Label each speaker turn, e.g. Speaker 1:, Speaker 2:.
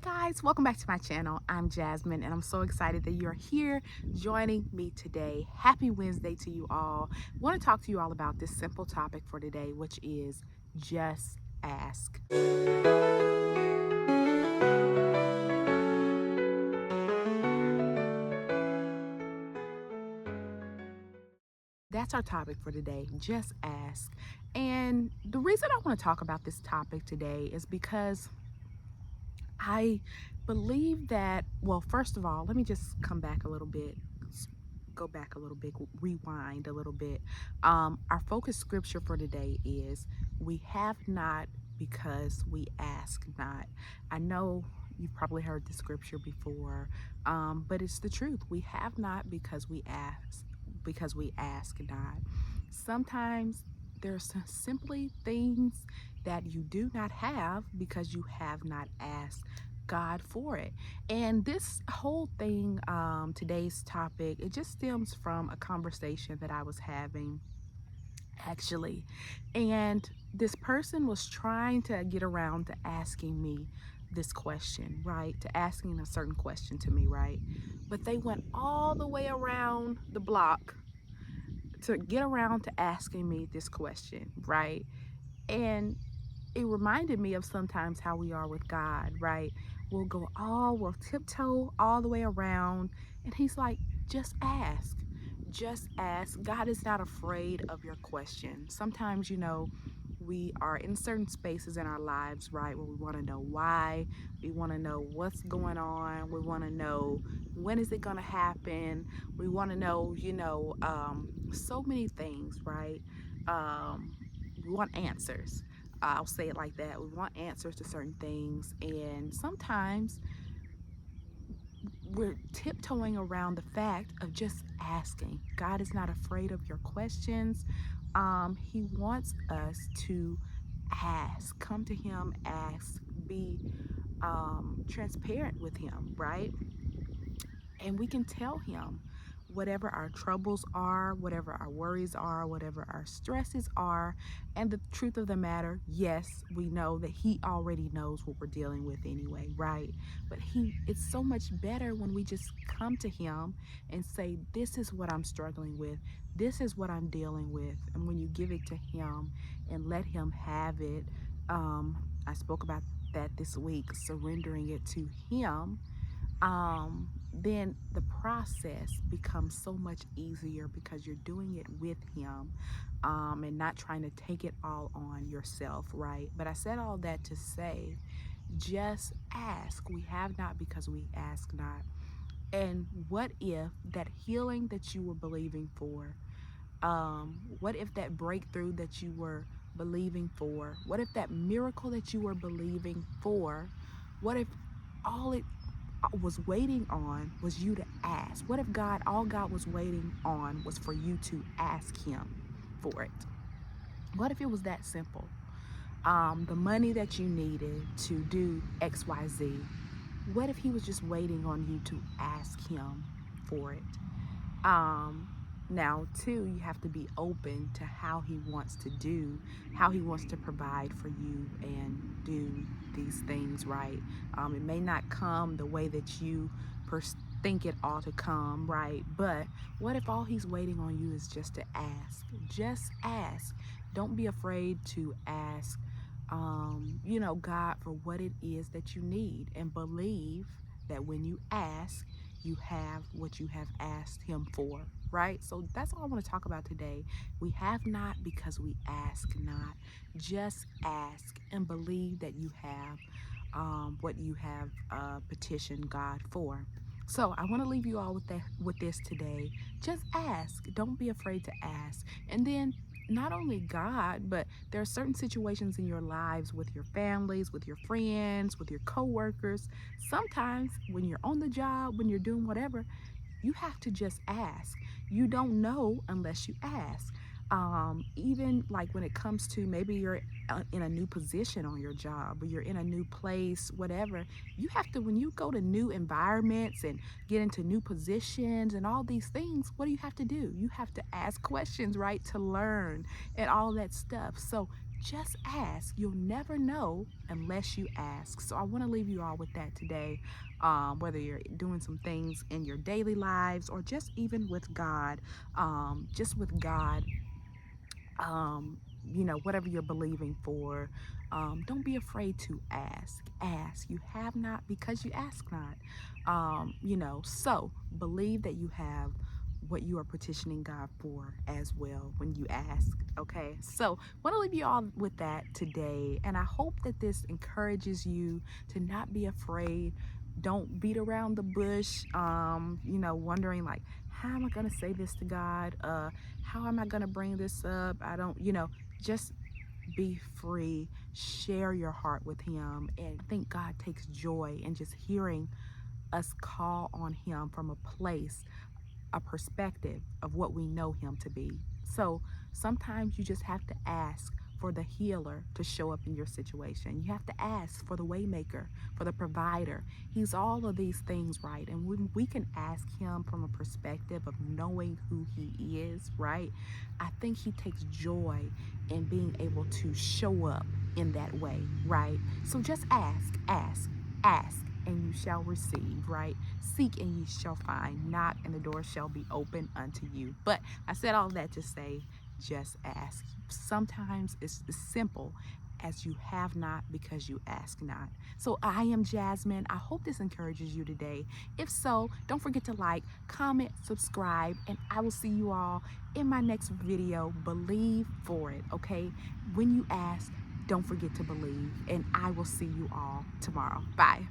Speaker 1: Guys, welcome back to my channel. I'm Jasmine and I'm so excited that you're here joining me today. Happy Wednesday to you all. I want to talk to you all about this simple topic for today, which is just ask. That's our topic for today. Just ask. And the reason I want to talk about this topic today is because I believe that, well, first of all, let me just come back a little bit, go back a little bit, rewind a little bit. Our focus scripture for today is we have not because we ask not. I know you've probably heard the scripture before, but it's the truth. We have not because we ask not. Sometimes there's simply things that you do not have because you have not asked God for it. And this whole thing, today's topic, it just stems from a conversation that I was having actually. And this person was trying to get around to asking me this question, right? To asking a certain question to me, right? But they went all the way around the block to get around to asking me this question, right? And it reminded me of sometimes how we are with God, right? We'll tiptoe all the way around. And He's like, just ask. Just ask. God is not afraid of your question. Sometimes, we are in certain spaces in our lives, right, where we want to know why, we want to know what's going on, we want to know when is it going to happen, we want to know, so many things, right? We want answers. I'll say it like that. We want answers to certain things, and sometimes we're tiptoeing around the fact of just asking. God is not afraid of your questions. He wants us to ask, come to Him, ask, be transparent with Him, right? And we can tell Him whatever our troubles are, whatever our worries are, whatever our stresses are. And the truth of the matter, yes, we know that He already knows what we're dealing with anyway, right? But it's so much better when we just come to Him and say, this is what I'm struggling with, this is what I'm dealing with. And when you give it to Him and let Him have it, I spoke about that this week, surrendering it to Him, then the process becomes so much easier because you're doing it with Him, and not trying to take it all on yourself, right? But I said all that to say, just ask. We have not because we ask not. And what if that healing that you were believing for, what if that breakthrough that you were believing for, what if that miracle that you were believing for, what if all it was waiting on was you to ask? What if all God was waiting on was for you to ask Him for it? What if it was that simple? The money that you needed to do XYZ, what if He was just waiting on you to ask Him for it? Now, too, you have to be open to how He wants to provide for you and do these things, right? It may not come the way that you think it ought to come, right? But what if all He's waiting on you is just to ask? Just ask. Don't be afraid to ask, God, for what it is that you need, and believe that when you ask, you have what you have asked Him for, right? So that's all I want to talk about today. We have not because we ask not. Just ask and believe that you have what you have petitioned God for. So I want to leave you all with this today. Just ask. Don't be afraid to ask. And then not only God, but there are certain situations in your lives with your families, with your friends, with your coworkers. Sometimes when you're on the job, when you're doing whatever, you have to just ask. You don't know unless you ask. Even like when it comes to maybe you're in a new position on your job, or you're in a new place, whatever, you have to, when you go to new environments and get into new positions and all these things, what do you have to do? You have to ask questions, right? To learn and all that stuff. So just ask. You'll never know unless you ask. So I want to leave you all with that today. Whether you're doing some things in your daily lives or just even with God, just with God, whatever you're believing for, don't be afraid to ask. Ask. You have not because you ask not. So believe that you have what you are petitioning God for as well when you ask. Okay, so want to leave you all with that today, and I hope that this encourages you to not be afraid. Don't beat around the bush, wondering like, how am I going to say this to God? How am I going to bring this up? I don't, just be free, share your heart with Him. And I think God takes joy in just hearing us call on Him from a place, a perspective of what we know Him to be. So sometimes you just have to ask for the healer to show up in your situation. You have to ask for the waymaker, for the provider. He's all of these things, right? And when we can ask Him from a perspective of knowing who He is, right? I think He takes joy in being able to show up in that way, right? So just ask, and you shall receive, right? Seek and ye shall find, knock and the door shall be open unto you. But I said all that to say, just ask. Sometimes it's as simple as you have not because you ask not. So I am Jasmine. I hope this encourages you today. If so, don't forget to like, comment, subscribe, and I will see you all in my next video. Believe for it, okay? When you ask, don't forget to believe, and I will see you all tomorrow. Bye.